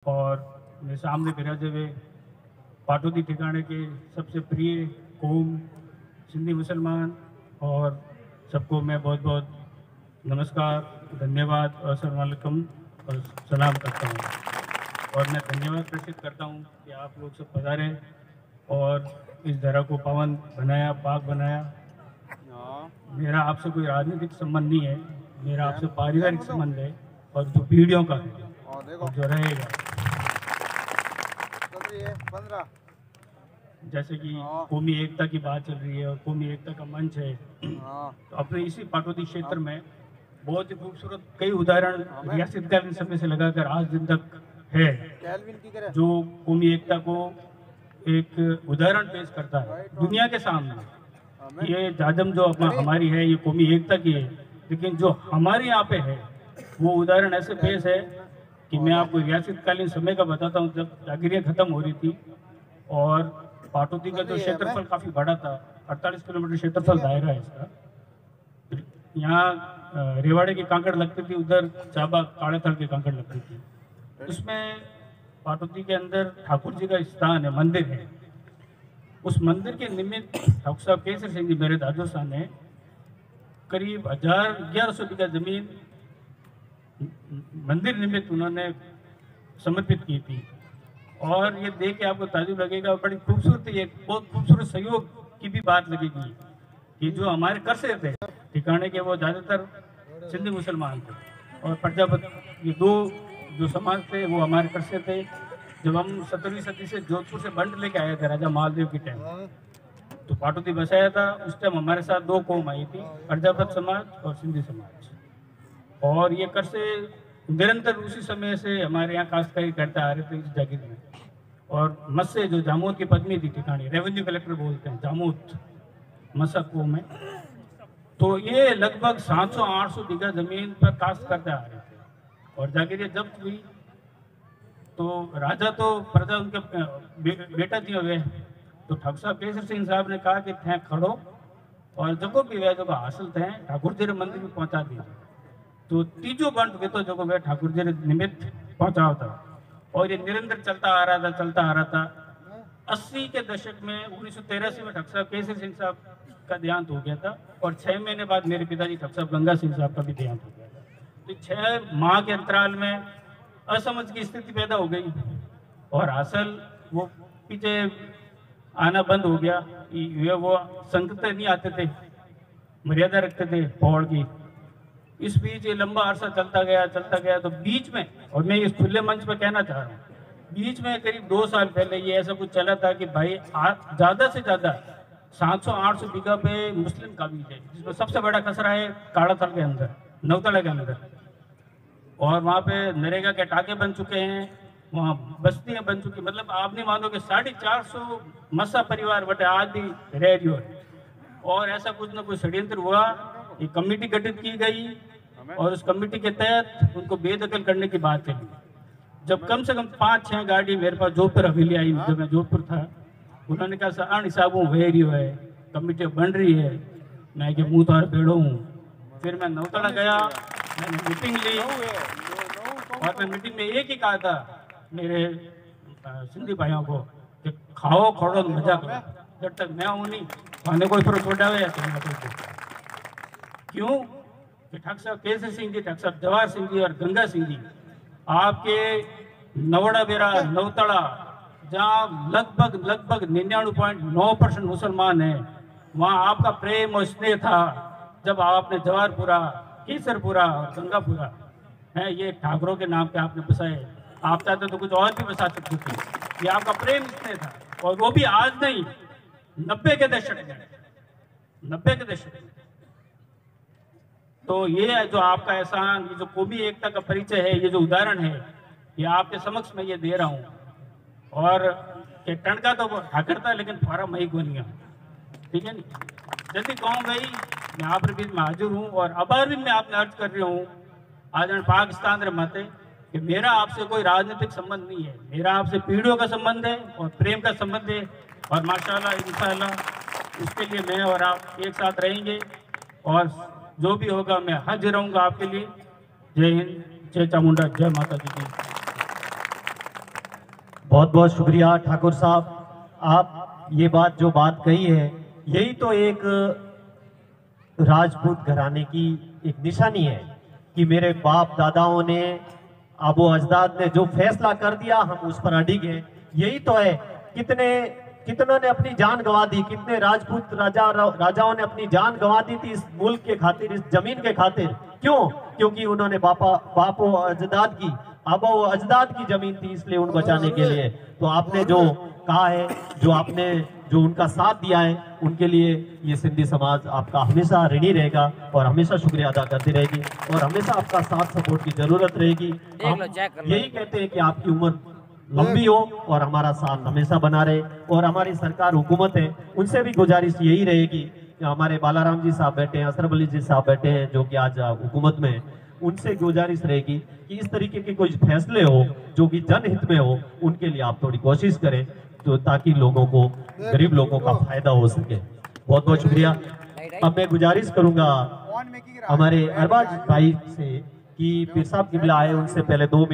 और मेरे सामने विराजे हुए पाटोदी ठिकाने के सबसे प्रिय कौम सिंधी मुसलमान और सबको मैं बहुत बहुत नमस्कार, धन्यवाद और अस्सलाम वालेकुम और सलाम करता हूँ। और मैं धन्यवाद प्रेषित करता हूँ कि आप लोग सब पधारे और इस धरा को पावन बनाया, पाक बनाया। मेरा आपसे कोई राजनीतिक संबंध नहीं है, मेरा आपसे पारिवारिक संबंध है और जो पीढ़ियों का है और जो रहेगा। जैसे कि कौमी एकता की बात चल रही है और कौमी एकता का मंच है, तो अपने इसी पाटोदी क्षेत्र में बहुत ही खूबसूरत कई उदाहरण रियासतकालीन समय से लगाकर आज दिन तक है, जो कौमी एकता को एक उदाहरण पेश करता है दुनिया के सामने। ये जाजम जो हमारी है ये कौमी एकता की है, लेकिन जो हमारे यहाँ पे है वो उदाहरण ऐसे पेश है कि मैं आपको रियासतकालीन समय का बताता हूँ। जब जागीरें खत्म हो रही थी और पाटोदी का जो क्षेत्रफल काफी बड़ा था, 48 किलोमीटर क्षेत्रफल दायरा है इसका। यहाँ रेवाड़े की कांकड़ लगती थी, उधर चाबा काले थल की कांकड़ लगती थी। उसमें पाटोदी के अंदर ठाकुर जी का स्थान है, मंदिर है। उस मंदिर के निमित्त ठाकुर साहब केसर सिंह जी मेरे दादू साहब ने करीब 1100 बीघा जमीन मंदिर निमित्त उन्होंने समर्पित की थी। और ये देख के आपको ताजुब लगेगा, बड़ी खूबसूरत, ये बहुत खूबसूरत सहयोग की भी बात लगेगी कि जो हमारे कर से थे ठिकाने के वो ज़्यादातर सिंधी मुसलमान थे और प्रजापति, ये दो जो समाज थे वो हमारे कर से थे। जब हम 17वीं सदी से जोधपुर से बंड लेके आए थे राजा मालदेव के टाइम, तो पाटोदी बसाया था। उस टाइम हमारे साथ दो कौम आई थी, प्रजापत समाज और सिंधी समाज। और ये कर से निरंतर उसी समय से हमारे यहाँ काश्तकारी करते आ रहे थे इस जागीर में। और मस्से जो जामोद की पत्नी थी ठिकानी, रेवेन्यू कलेक्टर बोलते हैं जामोद मस्सा कौम में, तो ये लगभग 700-800 बीघा जमीन पर काश्त करते आ रहे थे। और जागीरें जब्त हुई तो राजा तो प्रजा उनके बेटा थी वे, तो ठाकुर साहब केसर सिंह साहब ने कहा कि थे खड़ो और जगह भी वे जगह हासिल थे ठाकुर जी मंदिर में पहुंचा दीजिए। तो तीजो बंट वे तो जो वे ठाकुर जी निमित्त पहुंचाओ था। और ये निरंतर चलता आ रहा था। 80 के दशक में 1983 में ठाकुर साहब केसर सिंह साहब का देहांत हो गया था और 6 महीने बाद मेरे पिताजी ठाकुर साहब गंगा सिंह साहब का भी देहांत हो गया था। तो 6 माह के अंतराल में असमझ की स्थिति पैदा हो गई और हासिल वो पीछे आना बंद हो गया। वे वो संगत नहीं आते थे, मर्यादा रखते थे पौड़ की। इस बीच ये लंबा अरसा चलता गया तो बीच में, और मैं इस खुले मंच पर कहना चाह रहा हूँ, बीच में करीब 2 साल पहले ये ऐसा कुछ चला था कि भाई ज़्यादा से ज़्यादा 700-800 बीघा पे मुस्लिम काबिज है, जिसमें सबसे बड़ा खसरा है काड़ा थल के अंदर, नवतला के अंदर। और वहाँ पे नरेगा के टाके बन चुके हैं, वहाँ बस्तियाँ बन चुकी, मतलब आप नहीं मानोगे 450 मस्सा परिवार बटे आज भी रह रही है। और ऐसा कुछ ना कुछ षड्यंत्र हुआ, एक कमेटी गठित की गई और उस कमेटी के तहत उनको बेदखल करने की बात चली। जब कम से कम 5-6 गाड़ी मेरे पास जोधपुर हवेली आई, जब मैं जोधपुर था, उन्होंने कहा सर हिसाबों वह रही है, कमेटी बन रही है। मैं कि मुँह तो बेड़ो हूँ। फिर मैं नौतला गया, मैंने मीटिंग ली और मैं मीटिंग में एक ही कहा था मेरे सिंधी भाइयों को कि खाओ खोड़ो मजा करो, जब तक मैं हूँ नहीं खाने कोई थोड़ा छोटा हुआ है। क्यों कि ठाकुर साहब केसर सिंह जी, ठाकुर साहब जवाहर सिंह जी और गंगा सिंह जी आपके नवड़ा बेरा नवतड़ा, जहाँ लगभग 99.9% मुसलमान है, वहाँ आपका प्रेम और स्नेह था। जब आपने जवाहरपुरा, केसरपुरा और गंगापुरा है ये ठाकुरों के नाम पे आपने बसाए, आप चाहते तो कुछ और भी बसा सकते थे। ये आपका प्रेम स्नेह था और वो भी आज नहीं, 90 के दशक में। तो ये जो आपका एहसान, ये जो कौमी एकता का परिचय है, ये जो उदाहरण है, ये आपके समक्ष मैं ये दे रहा हूँ। और ये टणका तो ठाकर था लेकिन फारा मई गोनिया, ठीक है नी। जल्दी कहूँ गई मैं आप बीच में हाजिर हूँ और अबार भी मैं आपने अर्ज कर रही हूँ आज पाकिस्तान रे माते कि मेरा आपसे कोई राजनीतिक संबंध नहीं है, मेरा आपसे पीढ़ियों का संबंध है और प्रेम का संबंध है। और माशाल्लाह इंशाअल्लाह उसके लिए मैं और आप एक साथ रहेंगे और जो भी होगा मैं हाजिर रहूँगा आपके लिए। जय हिंद, जय चामुंडा, जय माता जी की। बहुत बहुत शुक्रिया ठाकुर साहब। आप ये बात जो बात कही है, यही तो एक राजपूत घराने की एक निशानी है कि मेरे बाप दादाओं ने, आबो अजदाद ने जो फैसला कर दिया हम उस पर अडिग हैं। यही तो है। कितनों ने अपनी जान गंवा दी, कितने राजपूत राजाओं ने अपनी जान गंवा दी थी इस मुल्क के खातिर, इस जमीन के खातिर। क्यों? क्योंकि उन्होंने बापो अजदाद की, आबो अजदाद की जमीन थी, इसलिए उन बचाने के लिए। तो आपने जो कहा है, जो उनका साथ दिया है, उनके लिए ये सिंधी समाज आपका हमेशा ऋणी रहेगा और हमेशा शुक्रिया अदा करती रहेगी और हमेशा आपका साथ सपोर्ट की जरूरत रहेगी। हम यही कहते हैं कि आपकी उम्र लंबी हो और हमारा साथ हमेशा बना रहे। और हमारी सरकार हुकूमत है, उनसे भी गुजारिश यही रहेगी कि हमारे बालाराम जी साहब बैठे हैं, असरफ अली जी साहब बैठे हैं जो कि आज हुकूमत में हैं, उनसे गुजारिश रहेगी कि इस तरीके के कुछ फैसले हो जो कि जनहित में हो, उनके लिए आप थोड़ी कोशिश करें, तो ताकि लोगों को, गरीब लोगों का फायदा हो सके। बहुत बहुत शुक्रिया। अब मैं गुजारिश करूंगा हमारे अरबाज भाई से कि पीर साहब किबला आए, उनसे पहले 2 मिनट